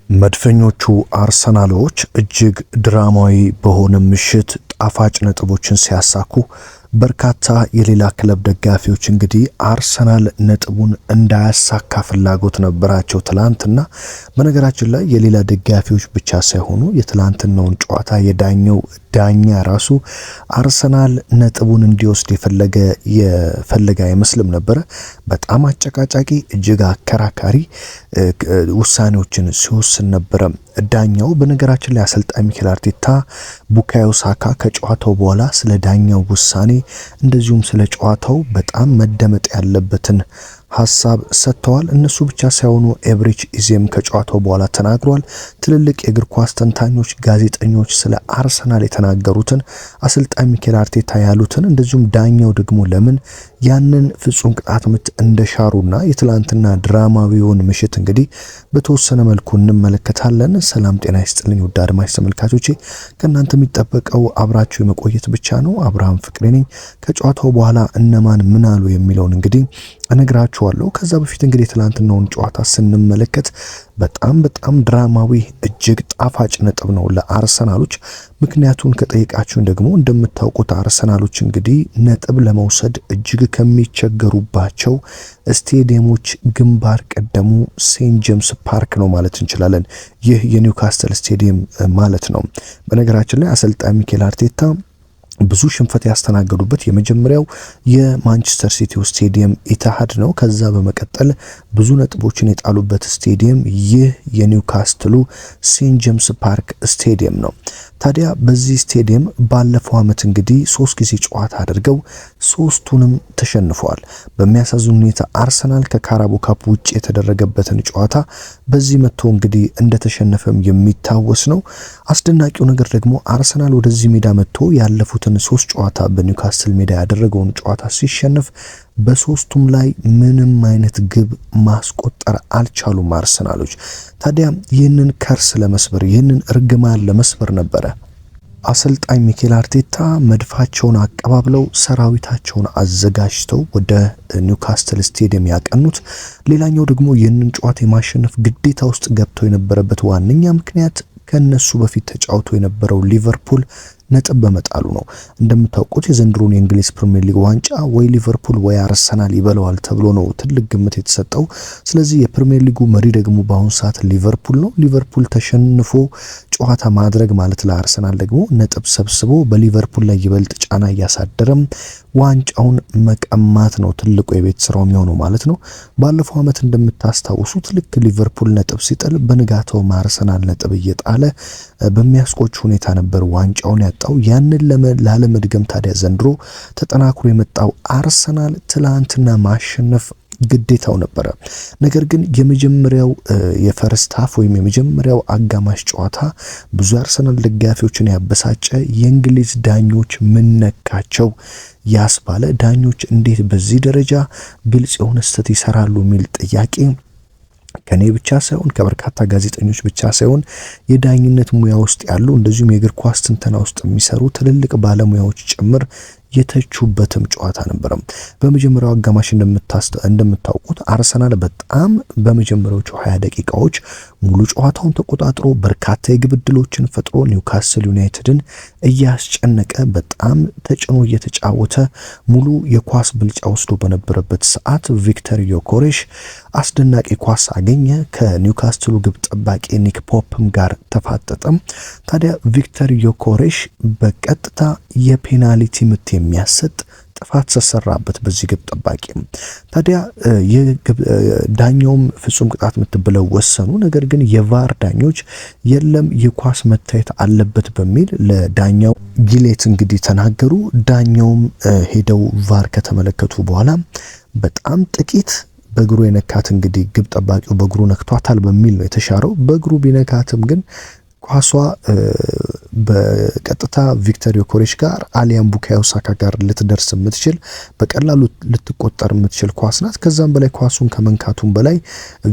መድፈኞቹ አርሰናሎች እጅግ ድራማዊ በሆነ ምሽት ጣፋጭ ነጥቦችን ሲያሳኩ በርካታ የሌላ ክለብ ደጋፊዎች እንግዲህ አርሰናል ነጥቡን እንዳያሳካ ፍላጎት ነበራቸው ትላንትና። በነገራችን ላይ የሌላ ደጋፊዎች ብቻ ሳይሆኑ የትላንትናውን ጨዋታ የዳኘው ዳኛ ራሱ አርሰናል ነጥቡን እንዲወስድ የፈለገ አይመስልም ነበረ። በጣም አጨቃጫቂ እጅግ አከራካሪ ውሳኔዎችን ሲወስን ነበረ ዳኛው። በነገራችን ላይ አሰልጣኝ ሚኬል አርቴታ ቡካዮ ሳካ ከጨዋታው በኋላ ስለ ዳኛው ውሳኔ እንደዚሁም ስለ ጨዋታው በጣም መደመጥ ያለበትን ሐሳብ ሰጥተዋል። እነሱ ብቻ ሳይሆኑ ኤብሪች ኢዜም ከጨዋታው በኋላ ተናግሯል። ትልልቅ የእግር ኳስ ተንታኞች፣ ጋዜጠኞች ስለ አርሰናል የተናገሩትን አሰልጣኝ ሚኬል አርቴታ ያሉትን እንደዚሁም ዳኛው ደግሞ ለምን ያንን ፍጹም ቅጣት ምት እንደሻሩና የትላንትና ድራማዊውን ምሽት እንግዲህ በተወሰነ መልኩ እንመለከታለን። ሰላም ጤና ይስጥልኝ ውድ አድማጭ ተመልካቾቼ፣ ከእናንተ የሚጠበቀው አብራችሁ የመቆየት ብቻ ነው። አብርሃም ፍቅሬ ነኝ። ከጨዋታው በኋላ እነማን ምን አሉ የሚለውን እንግዲህ እነግራችኋለሁ። ከዛ በፊት እንግዲህ ትላንትናውን ጨዋታ ስንመለከት በጣም ድራማዊ እጅግ ጣፋጭ ነጥብ ነው ለአርሰናሎች። ምክንያቱን ከጠይቃችሁን ደግሞ እንደምታውቁት አርሰናሎች እንግዲህ ነጥብ ለመውሰድ እጅግ ከሚቸገሩባቸው ስቴዲየሞች ግንባር ቀደሙ ሴንት ጄምስ ፓርክ ነው ማለት እንችላለን። ይህ የኒውካስትል ስቴዲየም ማለት ነው። በነገራችን ላይ አሰልጣኝ ሚኬል አርቴታ ብዙ ሽንፈት ያስተናገዱበት የመጀመሪያው የማንቸስተር ሲቲው ስቴዲየም ኢቲሃድ ነው። ከዛ በመቀጠል ብዙ ነጥቦችን የጣሉበት ስቴዲየም ይህ የኒውካስትሉ ሴንት ጄምስ ፓርክ ስቴዲየም ነው። ታዲያ በዚህ ስቴዲየም ባለፈው ዓመት እንግዲህ 3 ጊዜ ጨዋታ አድርገው 3ቱንም ተሸንፈዋል። በሚያሳዝን ሁኔታ አርሰናል ከካራቦ ካፕ ውጭ የተደረገበትን ጨዋታ በዚህ መጥቶ እንግዲህ እንደተሸነፈም የሚታወስ ነው። አስደናቂው ነገር ደግሞ አርሰናል ወደዚህ ሜዳ መጥቶ ያለፉትን 3 ጨዋታ በኒውካስትል ሜዳ ያደረገውን ጨዋታ ሲሸነፍ በ3ቱም ላይ ምንም አይነት ግብ ማስቆጠር አልቻሉም አርሰናሎች። ታዲያ ይህንን ከርስ ለመስበር ይህንን እርግማን ለመስበር ነበረ አሰልጣኝ ሚኬል አርቴታ መድፋቸውን አቀባብለው ሰራዊታቸውን አዘጋጅተው ወደ ኒውካስትል ስቴዲየም ያቀኑት። ሌላኛው ደግሞ ይህንን ጨዋታ የማሸነፍ ግዴታ ውስጥ ገብተው የነበረበት ዋነኛ ምክንያት ከነሱ በፊት ተጫውቶ የነበረው ሊቨርፑል ነጥብ በመጣሉ ነው። እንደምታውቁት የዘንድሮን የእንግሊዝ ፕሪሚየር ሊግ ዋንጫ ወይ ሊቨርፑል ወይ አርሰናል ይበለዋል ተብሎ ነው ትልቅ ግምት የተሰጠው። ስለዚህ የፕሪሚየር ሊጉ መሪ ደግሞ በአሁኑ ሰዓት ሊቨርፑል ነው። ሊቨርፑል ተሸንፎ ጨዋታ ማድረግ ማለት ለአርሰናል ደግሞ ነጥብ ሰብስቦ በሊቨርፑል ላይ ይበልጥ ጫና እያሳደረም ዋንጫውን መቀማት ነው ትልቁ የቤት ስራው የሚሆነው ማለት ነው። ባለፈው ዓመት እንደምታስታውሱት ልክ ሊቨርፑል ነጥብ ሲጥል በንጋታው አርሰናል ነጥብ እየጣለ በሚያስቆጭ ሁኔታ ነበር ዋንጫውን ያጣው። ያንን ላለመድገም ታዲያ ዘንድሮ ተጠናክሮ የመጣው አርሰናል ትላንትና ማሸነፍ ግዴታው ነበረ። ነገር ግን የመጀመሪያው የፈርስት ሃፍ ወይም የመጀመሪያው አጋማሽ ጨዋታ ብዙ አርሰናል ደጋፊዎችን ያበሳጨ የእንግሊዝ ዳኞች ምነካቸው ያስባለ ዳኞች እንዴት በዚህ ደረጃ ግልጽ የሆነ ስህተት ይሰራሉ የሚል ጥያቄ ከኔ ብቻ ሳይሆን ከበርካታ ጋዜጠኞች ብቻ ሳይሆን የዳኝነት ሙያ ውስጥ ያሉ እንደዚሁም የእግር ኳስ ትንተና ውስጥ የሚሰሩ ትልልቅ ባለሙያዎች ጭምር የተቹበትም ጨዋታ ነበረ። በመጀመሪያው አጋማሽ እንደምታውቁት አርሰናል በጣም በመጀመሪያዎቹ 20 ደቂቃዎች ሙሉ ጨዋታውን ተቆጣጥሮ በርካታ የግብ ዕድሎችን ፈጥሮ ኒውካስትል ዩናይትድን እያስጨነቀ በጣም ተጭኖ እየተጫወተ ሙሉ የኳስ ብልጫ ወስዶ በነበረበት ሰዓት ቪክተር ዮኬሬሽ አስደናቂ ኳስ አገኘ። ከኒውካስትሉ ግብ ጠባቂ ኒክ ፖፕም ጋር ተፋጠጠም። ታዲያ ቪክተር ዮኬሬሽ በቀጥታ የፔናልቲ ምት የሚያሰጥ ጥፋት ተሰራበት በዚህ ግብ ጠባቂ። ታዲያ ዳኛውም ፍጹም ቅጣት ምት ብለው ወሰኑ። ነገር ግን የቫር ዳኞች የለም የኳስ መታየት አለበት በሚል ለዳኛው ጊሌት እንግዲህ ተናገሩ። ዳኛውም ሄደው ቫር ከተመለከቱ በኋላ በጣም ጥቂት በእግሩ የነካት እንግዲህ ግብ ጠባቂው በእግሩ ነክቷታል በሚል ነው የተሻረው። በእግሩ ቢነካትም ግን ኳሷ በቀጥታ ቪክተር ዮኬሬሽ ጋር አሊያም ቡካዮ ሳካ ጋር ልትደርስ የምትችል በቀላሉ ልትቆጠር የምትችል ኳስ ናት። ከዛም በላይ ኳሱን ከመንካቱም በላይ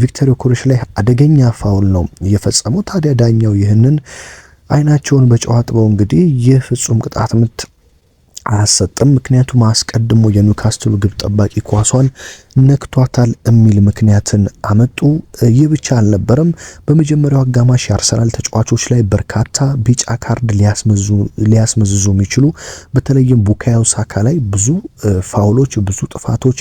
ቪክተር ዮኬሬሽ ላይ አደገኛ ፋውል ነው የፈጸመው። ታዲያ ዳኛው ይህንን አይናቸውን በጨው አጥበው እንግዲህ ይህ ፍጹም ቅጣት ምት አያሰጥም። ምክንያቱም አስቀድሞ የኒውካስትሉ ግብ ጠባቂ ኳሷን ነክቷታል የሚል ምክንያትን አመጡ። ይህ ብቻ አልነበረም። በመጀመሪያው አጋማሽ የአርሰናል ተጫዋቾች ላይ በርካታ ቢጫ ካርድ ሊያስመዝዙ የሚችሉ በተለይም ቡካዮ ሳካ ላይ ብዙ ፋውሎች፣ ብዙ ጥፋቶች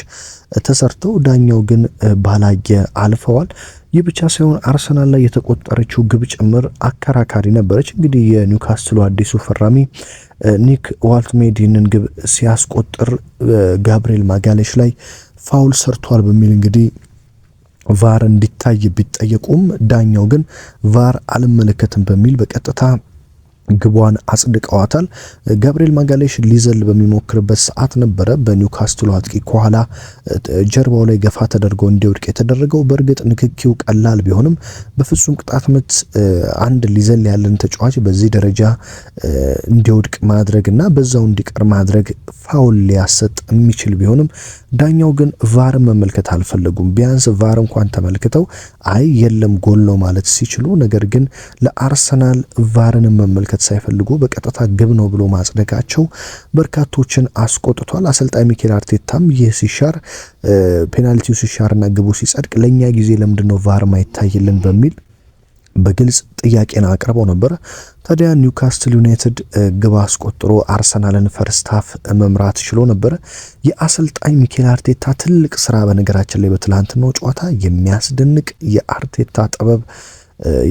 ተሰርተው ዳኛው ግን ባላየ አልፈዋል። ይህ ብቻ ሳይሆን አርሰናል ላይ የተቆጠረችው ግብ ጭምር አከራካሪ ነበረች። እንግዲህ የኒውካስትሉ አዲሱ ፈራሚ ኒክ ዋልትሜድ ይህንን ግብ ሲያስቆጥር ጋብሪኤል ማጋሌሽ ላይ ፋውል ሰርቷል በሚል እንግዲህ ቫር እንዲታይ ቢጠየቁም ዳኛው ግን ቫር አልመለከትም በሚል በቀጥታ ግቧን አጽድቀዋታል። ጋብሪኤል ማጋሌሽ ሊዘል በሚሞክርበት ሰዓት ነበረ በኒውካስትሉ አጥቂ ከኋላ ጀርባው ላይ ገፋ ተደርጎ እንዲወድቅ የተደረገው። በእርግጥ ንክኪው ቀላል ቢሆንም በፍጹም ቅጣት ምት አንድ ሊዘል ያለን ተጫዋች በዚህ ደረጃ እንዲወድቅ ማድረግና በዛው እንዲቀር ማድረግ ፋውል ሊያሰጥ የሚችል ቢሆንም ዳኛው ግን ቫር መመልከት አልፈለጉም። ቢያንስ ቫር እንኳን ተመልክተው አይ የለም ጎል ነው ማለት ሲችሉ፣ ነገር ግን ለአርሰናል ቫርን መመልከት ሳይፈልጉ በቀጥታ ግብ ነው ብሎ ማጽደቃቸው በርካቶችን አስቆጥቷል። አሰልጣኝ ሚኬል አርቴታም ይህ ሲሻር ፔናልቲው ሲሻርና ግቡ ሲጸድቅ ለኛ ጊዜ ለምንድነው ቫር ማይታይልን በሚል በግልጽ ጥያቄን አቅርበው ነበር። ታዲያ ኒውካስትል ዩናይትድ ግብ አስቆጥሮ አርሰናልን ፈርስት ሃፍ መምራት ችሎ ነበር። የአሰልጣኝ ሚኬል አርቴታ ትልቅ ስራ በነገራችን ላይ በትላንትናው ጨዋታ የሚያስደንቅ የአርቴታ ጥበብ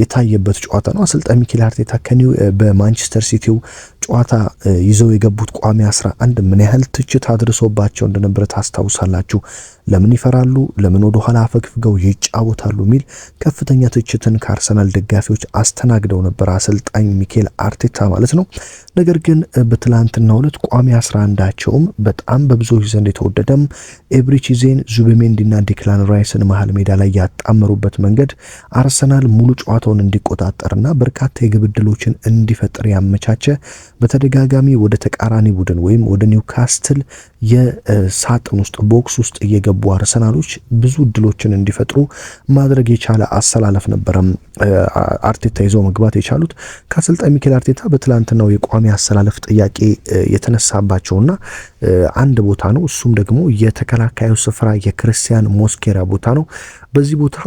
የታየበት ጨዋታ ነው። አሰልጣኝ ሚኬል አርቴታ በማንቸስተር ሲቲው ጨዋታ ይዘው የገቡት ቋሚ 11 ምን ያህል ትችት አድርሶባቸው እንደነበረ ታስታውሳላችሁ። ለምን ይፈራሉ? ለምን ወደ ኋላ አፈግፍገው ይጫወታሉ? ሚል ከፍተኛ ትችትን ከአርሰናል ደጋፊዎች አስተናግደው ነበር አሰልጣኝ ሚኬል አርቴታ ማለት ነው። ነገር ግን በትላንትናው ዕለት ቋሚ 11ቸውም በጣም በብዙዎች ዘንድ የተወደደም ኤብሪቺዜን፣ ዙቢሜንዲና ዲክላን ራይስን መሃል ሜዳ ላይ ያጣመሩበት መንገድ አርሰናል ሙሉ ጨዋታውን እንዲቆጣጠርና በርካታ የግብ ዕድሎችን እንዲፈጥር ያመቻቸ በተደጋጋሚ ወደ ተቃራኒ ቡድን ወይም ወደ ኒውካስትል የሳጥን ውስጥ ቦክስ ውስጥ እየገቡ አርሰናሎች ብዙ ዕድሎችን እንዲፈጥሩ ማድረግ የቻለ አሰላለፍ ነበረ አርቴታ ይዘው መግባት የቻሉት። ከአሰልጣኝ ሚኬል አርቴታ በትላንትናው የቋሚ አሰላለፍ ጥያቄ የተነሳባቸውና አንድ ቦታ ነው። እሱም ደግሞ የተከላካዩ ስፍራ የክርስቲያን ሞስኬራ ቦታ ነው። በዚህ ቦታ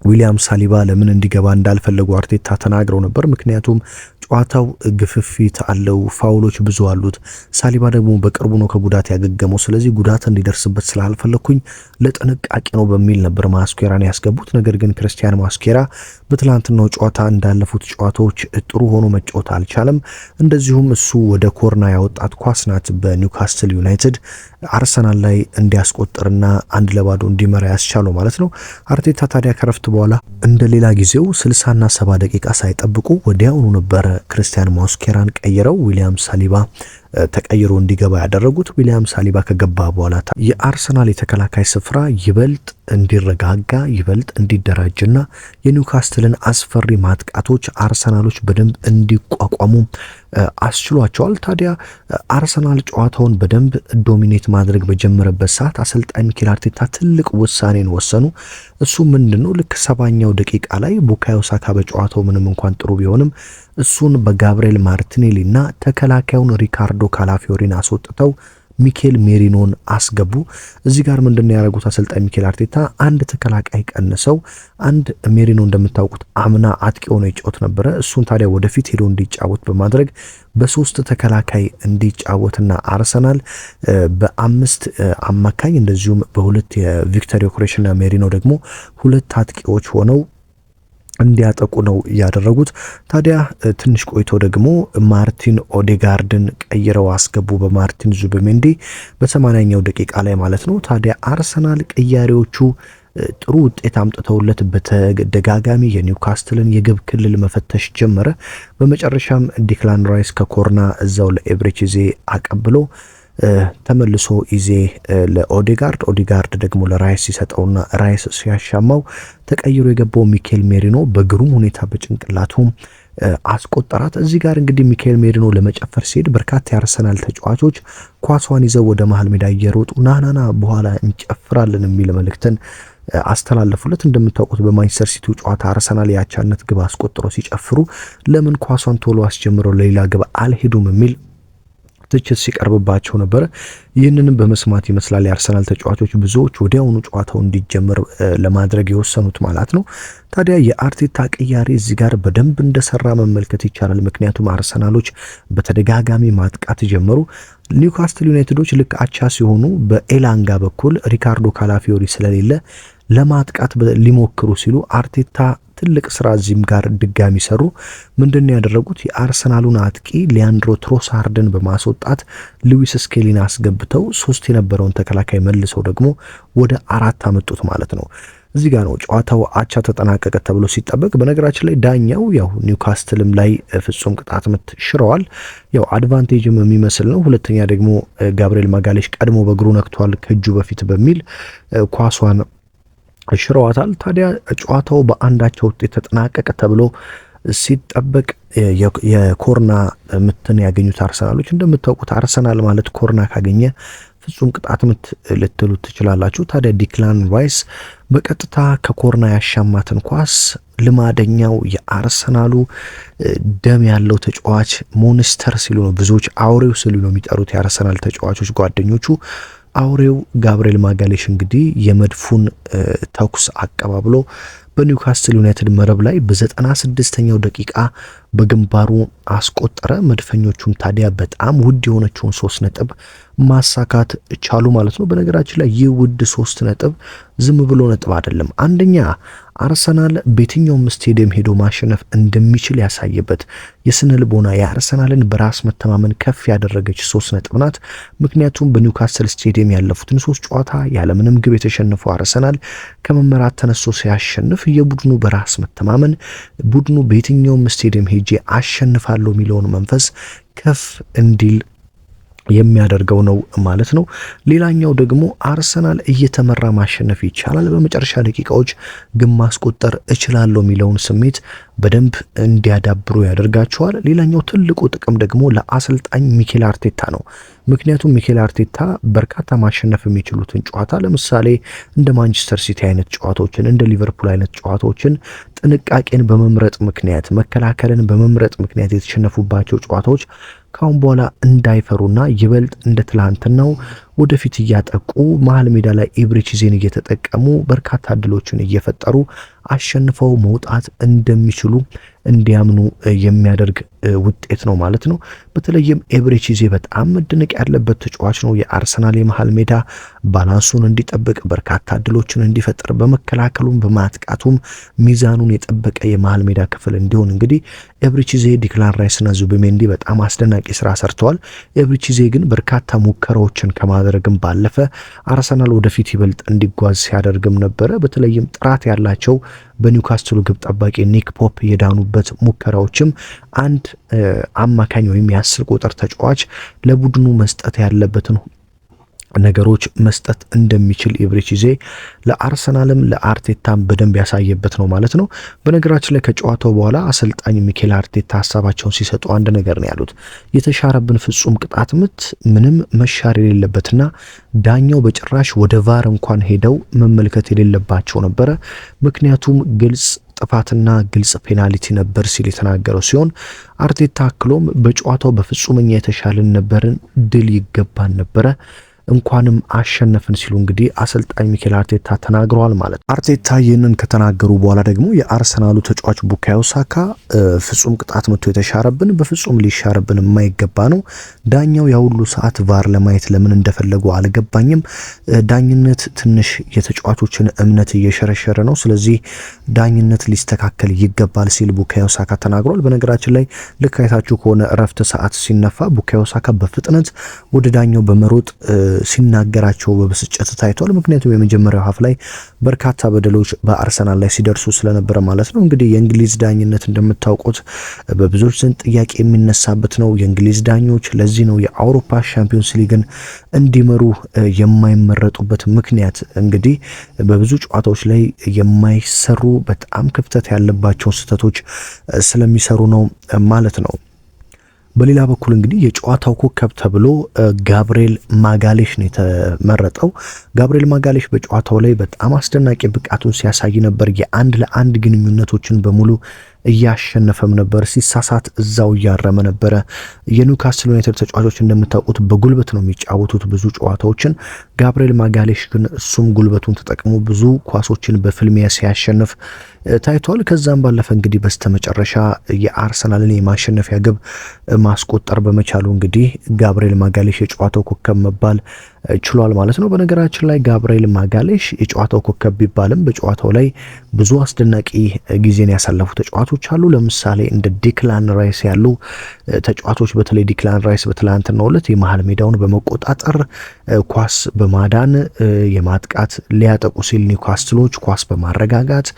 ዊሊያም ሳሊባ ለምን እንዲገባ እንዳልፈለጉ አርቴታ ተናግረው ነበር። ምክንያቱም ጨዋታው ግፍፊት አለው፣ ፋውሎች ብዙ አሉት። ሳሊባ ደግሞ በቅርቡ ነው ከጉዳት ያገገመው። ስለዚህ ጉዳት እንዲደርስበት ስላልፈለኩኝ ለጥንቃቄ ነው በሚል ነበር ማስኬራን ያስገቡት። ነገር ግን ክርስቲያን ማስኬራ በትላንትናው ጨዋታ እንዳለፉት ጨዋታዎች ጥሩ ሆኖ መጫወት አልቻለም። እንደዚሁም እሱ ወደ ኮርና ያወጣት ኳስ ናት በኒውካስትል ዩናይትድ አርሰናል ላይ እንዲያስቆጥርና 1-0 እንዲመራ ያስቻለው ማለት ነው። አርቴታ ታዲያ ከረፍት በኋላ እንደ ሌላ ጊዜው 60ና 70 ደቂቃ ሳይጠብቁ ወዲያውኑ ነበረ ክርስቲያን ሞስኬራን ቀይረው ዊሊያም ሳሊባ ተቀይሮ እንዲገባ ያደረጉት። ዊሊያም ሳሊባ ከገባ በኋላ የአርሰናል የተከላካይ ስፍራ ይበልጥ እንዲረጋጋ ይበልጥ እንዲደራጅና የኒውካስትልን አስፈሪ ማጥቃቶች አርሰናሎች በደንብ እንዲቋቋሙ አስችሏቸዋል። ታዲያ አርሰናል ጨዋታውን በደንብ ዶሚኔት ማድረግ በጀመረበት ሰዓት አሰልጣኝ ሚኬል አርቴታ ትልቅ ውሳኔን ወሰኑ። እሱ ምንድነው? ልክ 70ኛው ደቂቃ ላይ ቡካዮ ሳካ በጨዋታው ምንም እንኳን ጥሩ ቢሆንም እሱን በጋብሪኤል ማርቲኔሊ እና ተከላካዩን ሪካርዶ ካላፊዮሪን አስወጥተው ሚኬል ሜሪኖን አስገቡ። እዚህ ጋር ምንድነው ያደረጉት አሰልጣኝ ሚኬል አርቴታ? አንድ ተከላካይ ቀንሰው አንድ ሜሪኖ እንደምታውቁት አምና አጥቂ ሆኖ ይጫወት ነበረ። እሱን ታዲያ ወደፊት ሄዶ እንዲጫወት በማድረግ በሶስት ተከላካይ እንዲጫወትና አርሰናል በአምስት አማካኝ እንደዚሁም በሁለት የቪክተር ዮኬሬሽና ሜሪኖ ደግሞ ሁለት አጥቂዎች ሆነው እንዲያጠቁ ነው ያደረጉት። ታዲያ ትንሽ ቆይቶ ደግሞ ማርቲን ኦዴጋርድን ቀይረው አስገቡ በማርቲን ዙቢሜንዲ በ80ኛው ደቂቃ ላይ ማለት ነው። ታዲያ አርሰናል ቅያሬዎቹ ጥሩ ውጤት አምጥተውለት በተደጋጋሚ የኒውካስትልን የግብ ክልል መፈተሽ ጀመረ። በመጨረሻም ዲክላን ራይስ ከኮርና እዛው ለኤብሬቺዜ አቀብሎ ተመልሶ ኢዜ ለኦዴጋርድ ደግሞ ለራይስ ሲሰጠውና ራይስ ሲያሻማው ተቀይሮ የገባው ሚኬል ሜሪኖ በግሩም ሁኔታ በጭንቅላቱ አስቆጠራት። እዚህ ጋር እንግዲህ ሚኬል ሜሪኖ ለመጨፈር ሲሄድ በርካታ የአርሰናል ተጫዋቾች ኳሷን ይዘው ወደ መሃል ሜዳ እየሮጡ ናናና በኋላ እንጨፍራለን የሚል መልእክትን አስተላለፉለት። እንደምታውቁት በማንቸስተር ሲቲው ጨዋታ አርሰናል ያቻነት ግብ አስቆጥሮ ሲጨፍሩ ለምን ኳሷን ቶሎ አስጀምረው ለሌላ ግብ አልሄዱም የሚል ትችት ሲቀርብባቸው ነበር። ይህንንም በመስማት ይመስላል የአርሰናል ተጫዋቾች ብዙዎች ወዲያውኑ ጨዋታው እንዲጀምር ለማድረግ የወሰኑት ማለት ነው። ታዲያ የአርቴታ ቅያሬ እዚህ ጋር በደንብ እንደሰራ መመልከት ይቻላል። ምክንያቱም አርሰናሎች በተደጋጋሚ ማጥቃት ጀመሩ። ኒውካስትል ዩናይትዶች ልክ አቻ ሲሆኑ በኤላንጋ በኩል ሪካርዶ ካላፊዮሪ ስለሌለ ለማጥቃት ሊሞክሩ ሲሉ አርቴታ ትልቅ ስራ እዚህም ጋር ድጋሚ ሰሩ። ምንድነው ያደረጉት? የአርሰናሉን አጥቂ ሊያንድሮ ትሮሳርድን በማስወጣት ሉዊስ ስኬሊን አስገብተው 3 የነበረውን ተከላካይ መልሰው ደግሞ ወደ 4 አመጡት ማለት ነው። እዚህ ጋር ነው ጨዋታው አቻ ተጠናቀቀ ተብሎ ሲጠበቅ። በነገራችን ላይ ዳኛው ያው ኒውካስትልም ላይ ፍጹም ቅጣት ምት ሽረዋል። ያው አድቫንቴጅም የሚመስል ነው። ሁለተኛ ደግሞ ጋብሪኤል ማጋሌሽ ቀድሞ በእግሩ ነክቷል ከእጁ በፊት በሚል ኳሷን ሽረዋታል። ታዲያ ጨዋታው በአንዳቸው ውጤት ተጠናቀቀ ተብሎ ሲጠበቅ የኮርና ምትን ያገኙት አርሰናሎች፣ እንደምታውቁት አርሰናል ማለት ኮርና ካገኘ ፍጹም ቅጣት ምት ልትሉ ትችላላችሁ። ታዲያ ዲክላን ራይስ በቀጥታ ከኮርና ያሻማትን ኳስ ልማደኛው የአርሰናሉ ደም ያለው ተጫዋች ሞንስተር ሲሉ ነው ብዙዎች አውሬው ሲሉ ነው የሚጠሩት የአርሰናል ተጫዋቾች ጓደኞቹ። አውሬው ጋብሪኤል ማጋሌሽ እንግዲህ የመድፉን ተኩስ አቀባብሎ በኒውካስትል ዩናይትድ መረብ ላይ በ96ኛው ደቂቃ በግንባሩ አስቆጠረ። መድፈኞቹም ታዲያ በጣም ውድ የሆነችውን 3 ነጥብ ማሳካት ቻሉ ማለት ነው። በነገራችን ላይ ይህ ውድ 3 ነጥብ ዝም ብሎ ነጥብ አይደለም። አንደኛ አርሰናል በየትኛውም ስቴዲየም ሄዶ ማሸነፍ እንደሚችል ያሳየበት የስነ ልቦና የአርሰናልን በራስ መተማመን ከፍ ያደረገች 3 ነጥብ ናት። ምክንያቱም በኒውካስትል ስቴዲየም ያለፉትን 3 ጨዋታ ያለምንም ግብ የተሸነፈው አርሰናል ከመመራት ተነስቶ ሲያሸንፍ የቡድኑ በራስ መተማመን ቡድኑ በየትኛውም ስቴዲየም ሄጄ አሸንፋለሁ የሚለውን መንፈስ ከፍ እንዲል የሚያደርገው ነው ማለት ነው። ሌላኛው ደግሞ አርሰናል እየተመራ ማሸነፍ ይቻላል፣ በመጨረሻ ደቂቃዎች ግን ማስቆጠር እችላለሁ የሚለውን ስሜት በደንብ እንዲያዳብሩ ያደርጋቸዋል። ሌላኛው ትልቁ ጥቅም ደግሞ ለአሰልጣኝ ሚኬል አርቴታ ነው። ምክንያቱም ሚኬል አርቴታ በርካታ ማሸነፍ የሚችሉትን ጨዋታ ለምሳሌ እንደ ማንቸስተር ሲቲ አይነት ጨዋታዎችን፣ እንደ ሊቨርፑል አይነት ጨዋታዎችን ጥንቃቄን በመምረጥ ምክንያት መከላከልን በመምረጥ ምክንያት የተሸነፉባቸው ጨዋታዎች ካሁን በኋላ እንዳይፈሩና ይበልጥ እንደ ትላንትናው ወደፊት እያጠቁ መሀል ሜዳ ላይ ኤብሪቺዜን እየተጠቀሙ በርካታ እድሎችን እየፈጠሩ አሸንፈው መውጣት እንደሚችሉ እንዲያምኑ የሚያደርግ ውጤት ነው ማለት ነው። በተለይም ኤብሪቺዜ በጣም መደነቅ ያለበት ተጫዋች ነው። የአርሰናል የመሃል ሜዳ ባላንሱን እንዲጠብቅ በርካታ እድሎችን እንዲፈጠር በመከላከሉም በማጥቃቱም ሚዛኑን የጠበቀ የመሃል ሜዳ ክፍል እንዲሆን እንግዲህ ኤብሪቺዜ፣ ዲክላን ራይስና ዙቢሜንዲ በጣም አስደናቂ ስራ ሰርተዋል። ኤብሪቺዜ ግን በርካታ ሙከራዎችን ከማድረግም ባለፈ አርሰናል ወደፊት ይበልጥ እንዲጓዝ ሲያደርግም ነበረ። በተለይም ጥራት ያላቸው በኒውካስትሉ ግብ ጠባቂ ኒክ ፖፕ የዳኑበት ሙከራዎችም አንድ አማካኝ ወይም የ10 ቁጥር ተጫዋች ለቡድኑ መስጠት ያለበትን ነገሮች መስጠት እንደሚችል ኤብሪቺዜ ለአርሰናልም ለአርቴታም በደንብ ያሳየበት ነው ማለት ነው። በነገራችን ላይ ከጨዋታው በኋላ አሰልጣኝ ሚኬል አርቴታ ሀሳባቸውን ሲሰጡ አንድ ነገር ነው ያሉት። የተሻረብን ፍጹም ቅጣት ምት ምንም መሻር የሌለበትና ዳኛው በጭራሽ ወደ ቫር እንኳን ሄደው መመልከት የሌለባቸው ነበረ። ምክንያቱም ግልጽ ጥፋትና ግልጽ ፔናልቲ ነበር ሲል የተናገረው ሲሆን አርቴታ አክሎም በጨዋታው በፍጹምኛ የተሻለን ነበርን፣ ድል ይገባን ነበረ፣ እንኳንም አሸነፍን ሲሉ እንግዲህ አሰልጣኝ ሚኬል አርቴታ ተናግረዋል ማለት ነው። አርቴታ ይህንን ከተናገሩ በኋላ ደግሞ የአርሰናሉ ተጫዋች ቡካዮ ሳካ ፍጹም ቅጣት መቶ የተሻረብን በፍጹም ሊሻረብን የማይገባ ነው። ዳኛው ያሁሉ ሰዓት ቫር ለማየት ለምን እንደፈለጉ አልገባኝም። ዳኝነት ትንሽ የተጫዋቾችን እምነት እየሸረሸረ ነው። ስለዚህ ዳኝነት ሊስተካከል ይገባል ሲል ቡካዮ ሳካ ተናግሯል። በነገራችን ላይ ልክ አይታችሁ ከሆነ እረፍት ሰዓት ሲነፋ ቡካዮ ሳካ በፍጥነት ወደ ዳኛው በመሮጥ ሲናገራቸው በብስጭት ታይቷል። ምክንያቱም የመጀመሪያው ሀፍ ላይ በርካታ በደሎች በአርሰናል ላይ ሲደርሱ ስለነበረ ማለት ነው። እንግዲህ የእንግሊዝ ዳኝነት እንደምታውቁት በብዙዎች ዘንድ ጥያቄ የሚነሳበት ነው። የእንግሊዝ ዳኞች ለዚህ ነው የአውሮፓ ሻምፒዮንስ ሊግን እንዲመሩ የማይመረጡበት ምክንያት እንግዲህ በብዙ ጨዋታዎች ላይ የማይሰሩ በጣም ክፍተት ያለባቸው ስህተቶች ስለሚሰሩ ነው ማለት ነው። በሌላ በኩል እንግዲህ የጨዋታው ኮከብ ተብሎ ጋብሪኤል ማጋሌሽ ነው የተመረጠው። ጋብሪኤል ማጋሌሽ በጨዋታው ላይ በጣም አስደናቂ ብቃቱን ሲያሳይ ነበር። የ1 ለ1 ግንኙነቶችን በሙሉ እያሸነፈም ነበር። ሲሳሳት እዛው እያረመ ነበረ። የኒውካስል ዩናይትድ ተጫዋቾች እንደምታውቁት በጉልበት ነው የሚጫወቱት ብዙ ጨዋታዎችን። ጋብሪኤል ማጋሌሽ ግን እሱም ጉልበቱን ተጠቅሞ ብዙ ኳሶችን በፍልሚያ ሲያሸንፍ ታይቷል። ከዛም ባለፈ እንግዲህ በስተመጨረሻ የአርሰናልን የማሸነፊያ ግብ ማስቆጠር በመቻሉ እንግዲህ ጋብሪኤል ማጋሌሽ የጨዋታው ኮከብ መባል ችሏል ማለት ነው። በነገራችን ላይ ጋብሪኤል ማጋሌሽ የጨዋታው ኮከብ ቢባልም በጨዋታው ላይ ብዙ አስደናቂ ጊዜን ያሳለፉ ተጫዋቾች አሉ። ለምሳሌ እንደ ዲክላን ራይስ ያሉ ተጫዋቾች፣ በተለይ ዲክላን ራይስ በትላንትናው ዕለት የመሃል ሜዳውን በመቆጣጠር ኳስ በማዳን የማጥቃት ሊያጠቁ ሲል ኒውካስትሎች ኳስ በማረጋጋት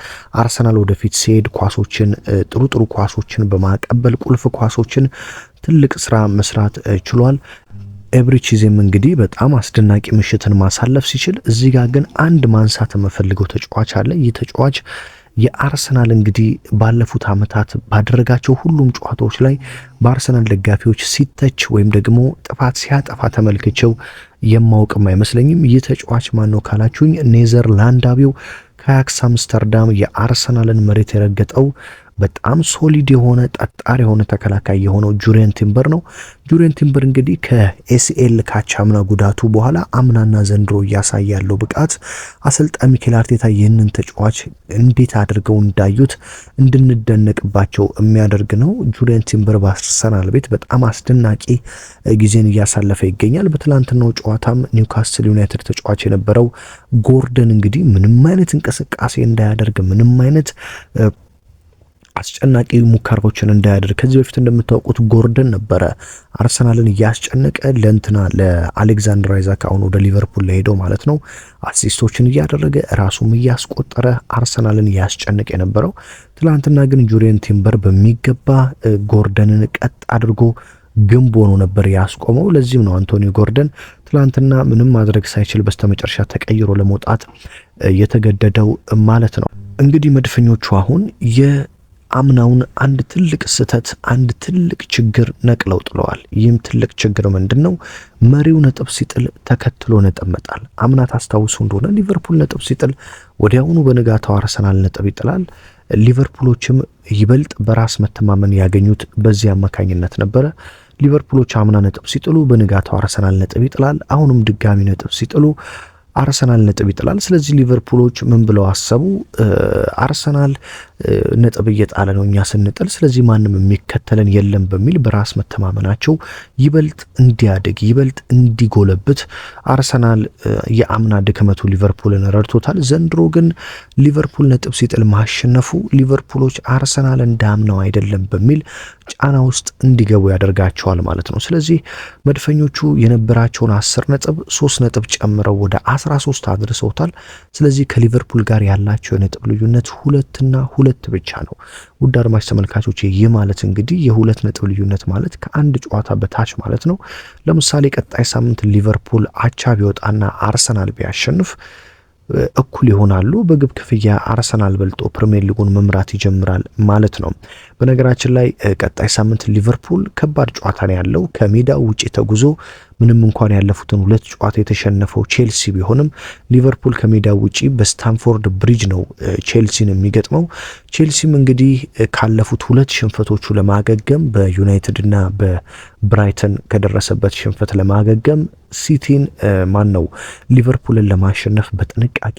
አርሰናል ወደፊት ሲሄድ ኳሶችን ጥሩ ኳሶችን በማቀበል ቁልፍ ኳሶችን ትልቅ ስራ መስራት ችሏል። ኤብሪቺዝም እንግዲህ በጣም አስደናቂ ምሽትን ማሳለፍ ሲችል እዚህ ጋር ግን አንድ ማንሳት የምፈልገው ተጫዋች አለ። ይህ ተጫዋች የአርሰናል እንግዲህ ባለፉት ዓመታት ባደረጋቸው ሁሉም ጨዋታዎች ላይ በአርሰናል ደጋፊዎች ሲተች ወይም ደግሞ ጥፋት ሲያጠፋ ተመልክቼው የማውቅም አይመስለኝም። ይህ ተጫዋች ማን ነው ካላችሁኝ ኔዘርላንዳዊው ከአያክስ አምስተርዳም የአርሰናልን መሬት የረገጠው በጣም ሶሊድ የሆነ ጠጣር የሆነ ተከላካይ የሆነው ጁሪየን ቲምበር ነው። ጁሪየን ቲምበር እንግዲህ ከኤሲኤል ካቻምና ጉዳቱ በኋላ አምናና ዘንድሮ እያሳየ ያለው ብቃት አሰልጣኝ ሚኬል አርቴታ ይህንን ተጫዋች እንዴት አድርገው እንዳዩት እንድንደነቅባቸው የሚያደርግ ነው። ጁሪየን ቲምበር በአርሰናል ቤት በጣም አስደናቂ ጊዜን እያሳለፈ ይገኛል። በትላንትናው ጨዋታም ኒውካስል ዩናይትድ ተጫዋች የነበረው ጎርደን እንግዲህ ምንም አይነት እንቅስቃሴ እንዳያደርግ ምንም አይነት አስጨናቂ ሙከራዎችን እንዳያደርግ ከዚህ በፊት እንደምታውቁት ጎርደን ነበረ አርሰናልን እያስጨነቀ ለአሌክዛንደር አይዛክ አሁን ወደ ሊቨርፑል ለሄደው ማለት ነው አሲስቶችን እያደረገ ራሱም እያስቆጠረ አርሰናልን እያስጨነቀ የነበረው። ትላንትና ግን ጁሪየን ቲምበር በሚገባ ጎርደንን ቀጥ አድርጎ ግንብ ሆኖ ነበር ያስቆመው። ለዚህም ነው አንቶኒ ጎርደን ትላንትና ምንም ማድረግ ሳይችል በስተመጨረሻ ተቀይሮ ለመውጣት የተገደደው ማለት ነው። እንግዲህ መድፈኞቹ አሁን አምናውን አንድ ትልቅ ስህተት አንድ ትልቅ ችግር ነቅለው ጥለዋል። ይህም ትልቅ ችግር ምንድነው? መሪው ነጥብ ሲጥል ተከትሎ ነጥብ መጣል። አምና ታስታውሱ እንደሆነ ሊቨርፑል ነጥብ ሲጥል ወዲያውኑ በንጋታው አርሰናል ነጥብ ይጥላል። ሊቨርፑሎችም ይበልጥ በራስ መተማመን ያገኙት በዚህ አማካኝነት ነበረ። ሊቨርፑሎች አምና ነጥብ ሲጥሉ በንጋታው አርሰናል ነጥብ ይጥላል። አሁንም ድጋሚ ነጥብ ሲጥሉ አርሰናል ነጥብ ይጥላል። ስለዚህ ሊቨርፑሎች ምን ብለው አሰቡ? አርሰናል ነጥብ እየጣለ ነው እኛ ስንጥል፣ ስለዚህ ማንም የሚከተለን የለም በሚል በራስ መተማመናቸው ይበልጥ እንዲያድግ ይበልጥ እንዲጎለብት አርሰናል የአምና ድክመቱ ሊቨርፑልን ረድቶታል። ዘንድሮ ግን ሊቨርፑል ነጥብ ሲጥል ማሸነፉ ሊቨርፑሎች አርሰናል እንዳምነው አይደለም በሚል ጫና ውስጥ እንዲገቡ ያደርጋቸዋል ማለት ነው። ስለዚህ መድፈኞቹ የነበራቸውን 10 ነጥብ 3 ነጥብ ጨምረው ወደ 13 አድርሰውታል። ስለዚህ ከሊቨርፑል ጋር ያላቸው የነጥብ ልዩነት 2 ብቻ ነው። ውድ አድማጭ ተመልካቾች ይህ ማለት እንግዲህ የ2 ነጥብ ልዩነት ማለት ከአንድ ጨዋታ በታች ማለት ነው። ለምሳሌ ቀጣይ ሳምንት ሊቨርፑል አቻ ቢወጣና አርሰናል ቢያሸንፍ እኩል ይሆናሉ። በግብ ክፍያ አርሰናል በልጦ ፕሪሚየር ሊጉን መምራት ይጀምራል ማለት ነው። በነገራችን ላይ ቀጣይ ሳምንት ሊቨርፑል ከባድ ጨዋታ ነው ያለው። ከሜዳው ውጪ ተጉዞ ምንም እንኳን ያለፉትን 2 ጨዋታ የተሸነፈው ቼልሲ ቢሆንም ሊቨርፑል ከሜዳው ውጪ በስታንፎርድ ብሪጅ ነው ቼልሲን የሚገጥመው። ቼልሲም እንግዲህ ካለፉት 2 ሽንፈቶቹ ለማገገም በዩናይትድ እና በብራይተን ከደረሰበት ሽንፈት ለማገገም ሲቲን ነው ሊቨርፑልን ለማሸነፍ በጥንቃቄ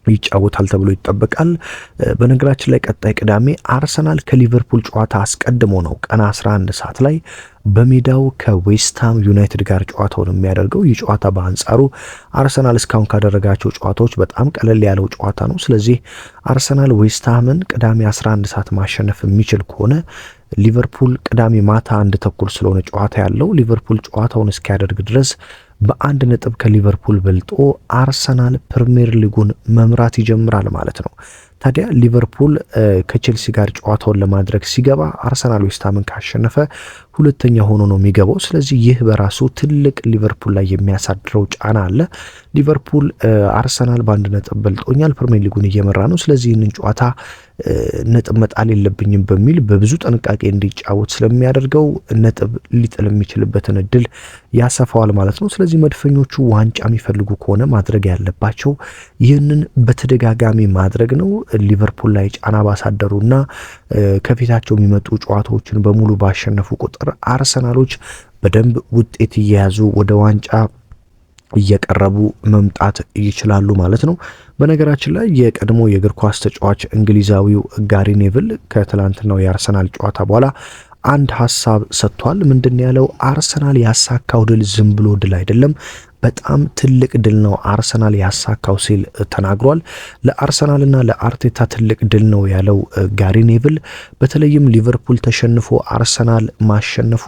ይጫወታል ተብሎ ይጠበቃል። በነገራችን ላይ ቀጣይ ቅዳሜ አርሰናል ከሊቨርፑል ጨዋታ አስቀድሞ ነው ቀን 11 ሰዓት ላይ በሜዳው ከዌስትሃም ዩናይትድ ጋር ጨዋታውን የሚያደርገው። ይህ ጨዋታ በአንጻሩ አርሰናል እስካሁን ካደረጋቸው ጨዋታዎች በጣም ቀለል ያለው ጨዋታ ነው። ስለዚህ አርሰናል ዌስትሃምን ቅዳሜ 11 ሰዓት ማሸነፍ የሚችል ከሆነ ሊቨርፑል ቅዳሜ ማታ 1 ተኩል ስለሆነ ጨዋታ ያለው ሊቨርፑል ጨዋታውን እስኪያደርግ ድረስ በ1 ነጥብ ከሊቨርፑል በልጦ አርሰናል ፕሪሚየር ሊጉን መምራት ይጀምራል ማለት ነው። ታዲያ ሊቨርፑል ከቼልሲ ጋር ጨዋታውን ለማድረግ ሲገባ አርሰናል ዌስትሃምን ካሸነፈ 2ኛ ሆኖ ነው የሚገባው። ስለዚህ ይህ በራሱ ትልቅ ሊቨርፑል ላይ የሚያሳድረው ጫና አለ። ሊቨርፑል አርሰናል በ1 ነጥብ በልጦኛል፣ ፕሪሚየር ሊጉን እየመራ ነው። ስለዚህ ይህንን ጨዋታ ነጥብ መጣል የለብኝም በሚል በብዙ ጥንቃቄ እንዲጫወት ስለሚያደርገው ነጥብ ሊጥል የሚችልበትን እድል ያሰፋዋል ማለት ነው። ስለዚህ መድፈኞቹ ዋንጫ የሚፈልጉ ከሆነ ማድረግ ያለባቸው ይህንን በተደጋጋሚ ማድረግ ነው። ሊቨርፑል ላይ ጫና ባሳደሩና ከፊታቸው የሚመጡ ጨዋታዎችን በሙሉ ባሸነፉ ቁጥር አርሰናሎች በደንብ ውጤት እየያዙ ወደ ዋንጫ እየቀረቡ መምጣት ይችላሉ ማለት ነው። በነገራችን ላይ የቀድሞ የእግር ኳስ ተጫዋች እንግሊዛዊው ጋሪ ኔቭል ከትላንትናው የአርሰናል ጨዋታ በኋላ አንድ ሐሳብ ሰጥቷል። ምንድነው ያለው? አርሰናል ያሳካው ድል ዝም ብሎ ድል አይደለም፣ በጣም ትልቅ ድል ነው አርሰናል ያሳካው ሲል ተናግሯል። ለአርሰናልና ለአርቴታ ትልቅ ድል ነው ያለው ጋሪ ኔቭል በተለይም ሊቨርፑል ተሸንፎ አርሰናል ማሸነፉ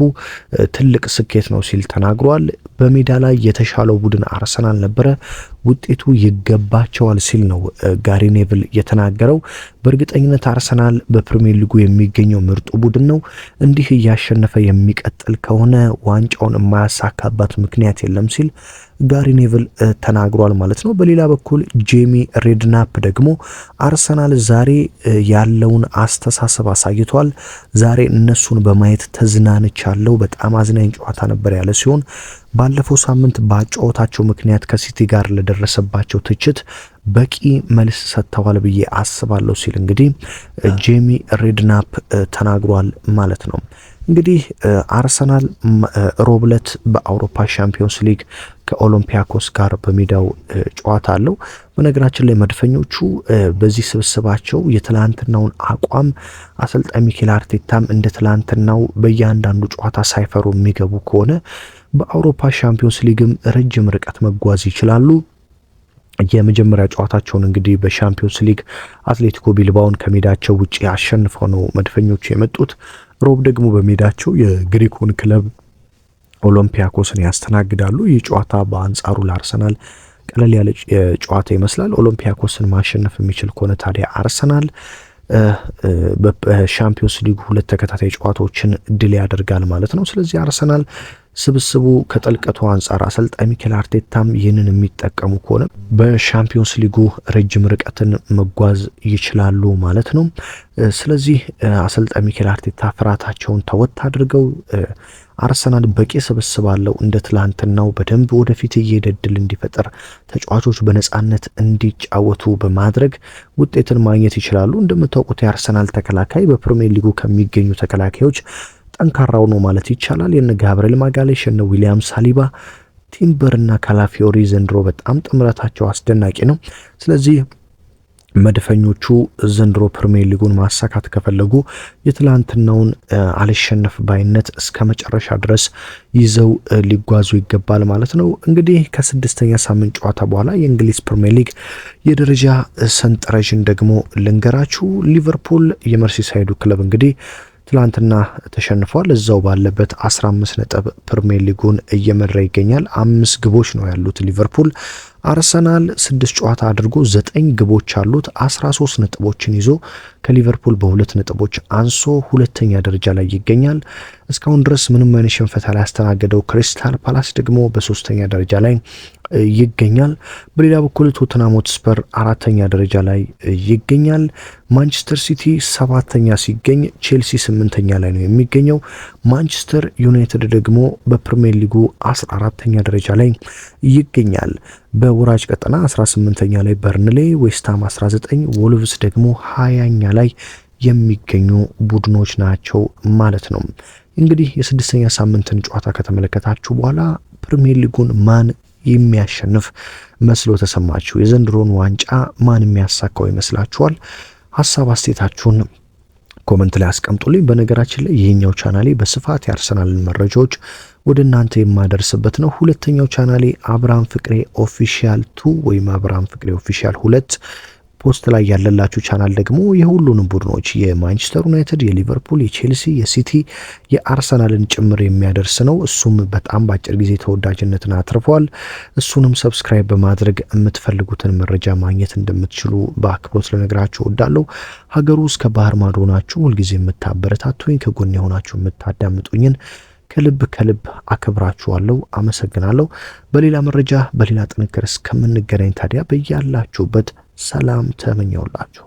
ትልቅ ስኬት ነው ሲል ተናግሯል። በሜዳ ላይ የተሻለው ቡድን አርሰናል ነበረ፣ ውጤቱ ይገባቸዋል ሲል ነው ጋሪ ኔቭል የተናገረው። በእርግጠኝነት አርሰናል በፕሪሚየር ሊጉ የሚገኘው ምርጡ ቡድን ነው። እንዲህ እያሸነፈ የሚቀጥል ከሆነ ዋንጫውን የማያሳካበት ምክንያት የለም ሲል ጋሪ ኔቭል ተናግሯል ማለት ነው። በሌላ በኩል ጄሚ ሬድናፕ ደግሞ አርሰናል ዛሬ ያለውን አስተሳሰብ አሳይቷል። ዛሬ እነሱን በማየት ተዝናንቻለሁ፣ በጣም አዝናኝ ጨዋታ ነበር ያለ ሲሆን ባለፈው ሳምንት በጨዋታቸው ምክንያት ከሲቲ ጋር ለደረሰባቸው ትችት በቂ መልስ ሰጥተዋል ብዬ አስባለሁ ሲል እንግዲህ ጄሚ ሬድናፕ ተናግሯል ማለት ነው። እንግዲህ አርሰናል ሮብለት በአውሮፓ ሻምፒዮንስ ሊግ ከኦሎምፒያኮስ ጋር በሜዳው ጨዋታ አለው። በነገራችን ላይ መድፈኞቹ በዚህ ስብስባቸው የትላንትናውን አቋም አሰልጣኝ ሚኬል አርቴታም እንደ ትላንትናው በእያንዳንዱ ጨዋታ ሳይፈሩ የሚገቡ ከሆነ በአውሮፓ ሻምፒዮንስ ሊግም ረጅም ርቀት መጓዝ ይችላሉ። የመጀመሪያ ጨዋታቸውን እንግዲህ በሻምፒዮንስ ሊግ አትሌቲኮ ቢልባውን ከሜዳቸው ውጪ አሸንፈው ነው መድፈኞቹ የመጡት። ሮብ ደግሞ በሜዳቸው የግሪኩን ክለብ ኦሎምፒያኮስን ያስተናግዳሉ። ይህ ጨዋታ በአንጻሩ ለአርሰናል ቀለል ያለ ጨዋታ ይመስላል። ኦሎምፒያኮስን ማሸነፍ የሚችል ከሆነ ታዲያ አርሰናል በሻምፒዮንስ ሊግ 2 ተከታታይ ጨዋታዎችን ድል ያደርጋል ማለት ነው። ስለዚህ አርሰናል ስብስቡ ከጥልቀቱ አንጻር አሰልጣኝ ሚኬል አርቴታም ይህንን የሚጠቀሙ ከሆነ በሻምፒዮንስ ሊጉ ረጅም ርቀትን መጓዝ ይችላሉ ማለት ነው። ስለዚህ አሰልጣኝ ሚኬል አርቴታ ፍርሃታቸውን ተወት አድርገው አርሰናል በቂ ስብስብ አለው፣ እንደ ትላንትናው በደንብ ወደፊት እየሄደ ድል እንዲፈጠር ተጫዋቾች በነጻነት እንዲጫወቱ በማድረግ ውጤትን ማግኘት ይችላሉ። እንደምታውቁት የአርሰናል ተከላካይ በፕሪሚየር ሊጉ ከሚገኙ ተከላካዮች ጠንካራው ነው ማለት ይቻላል። የነ ጋብሪኤል ማጋሌሽ፣ የነ ዊሊያም ሳሊባ፣ ቲምበር እና ካላፊዮሪ ዘንድሮ በጣም ጥምረታቸው አስደናቂ ነው። ስለዚህ መድፈኞቹ ዘንድሮ ፕሪሚየር ሊጉን ማሳካት ከፈለጉ የትላንትናውን አልሸነፍ ባይነት እስከ መጨረሻ ድረስ ይዘው ሊጓዙ ይገባል ማለት ነው። እንግዲህ ከስድስተኛ ሳምንት ጨዋታ በኋላ የእንግሊዝ ፕሪሚየር ሊግ የደረጃ ሰንጠረዥን ደግሞ ልንገራችሁ። ሊቨርፑል የመርሲሳይዱ ክለብ እንግዲህ ትላንትና ተሸንፏል። እዛው ባለበት 15 ነጥብ ፕሪሚየር ሊጉን እየመራ ይገኛል። 5 ግቦች ነው ያሉት ሊቨርፑል። አርሰናል 6 ጨዋታ አድርጎ 9 ግቦች አሉት። 13 ነጥቦችን ይዞ ከሊቨርፑል በ2 ነጥቦች አንሶ ሁለተኛ ደረጃ ላይ ይገኛል። እስካሁን ድረስ ምንም አይነት ሽንፈት ያላስተናገደው ክሪስታል ፓላስ ደግሞ በ3ኛ ደረጃ ላይ ይገኛል። በሌላ በኩል ቶተንሃም ሆትስፐር 4ኛ ደረጃ ላይ ይገኛል። ማንቸስተር ሲቲ 7ኛ ሲገኝ ቼልሲ 8ኛ ላይ ነው የሚገኘው። ማንቸስተር ዩናይትድ ደግሞ በፕሪሚየር ሊጉ 14ኛ ደረጃ ላይ ይገኛል። በወራጅ ቀጠና 18ኛ ላይ በርንሌ፣ ዌስትሃም 19፣ ወልቭስ ደግሞ 20ኛ ላይ የሚገኙ ቡድኖች ናቸው ማለት ነው። እንግዲህ የስድስተኛ ሳምንትን ጨዋታ ከተመለከታችሁ በኋላ ፕሪሚየር ሊጉን ማን የሚያሸንፍ መስሎ ተሰማችሁ? የዘንድሮን ዋንጫ ማን የሚያሳካው ይመስላችኋል? ሀሳብ አስተያየታችሁን ኮሜንት ላይ አስቀምጡልኝ። በነገራችን ላይ ይሄኛው ቻናሌ በስፋት የአርሰናልን መረጃዎች ወደ እናንተ የማደርስበት ነው። ሁለተኛው ቻናሌ አብርሃም ፍቅሬ ኦፊሻል 2 ወይም አብርሃም ፍቅሬ ኦፊሻል 2 ፖስት ላይ ያለላችሁ ቻናል ደግሞ የሁሉንም ቡድኖች የማንቸስተር ዩናይትድ፣ የሊቨርፑል፣ የቼልሲ፣ የሲቲ፣ የአርሰናልን ጭምር የሚያደርስ ነው። እሱም በጣም በአጭር ጊዜ ተወዳጅነትን አትርፏል። እሱንም ሰብስክራይብ በማድረግ የምትፈልጉትን መረጃ ማግኘት እንደምትችሉ በአክብሮት ልነግራችሁ እወዳለሁ። ሀገሩ እስከ ባህር ማዶ ሆናችሁ ሁልጊዜ የምታበረታቱኝ ከጎን የሆናችሁ የምታዳምጡኝን ከልብ አከብራችኋለሁ፣ አመሰግናለሁ። በሌላ መረጃ በሌላ ጥንክር እስከምንገናኝ ታዲያ በያላችሁበት ሰላም ተመኘውላችሁ።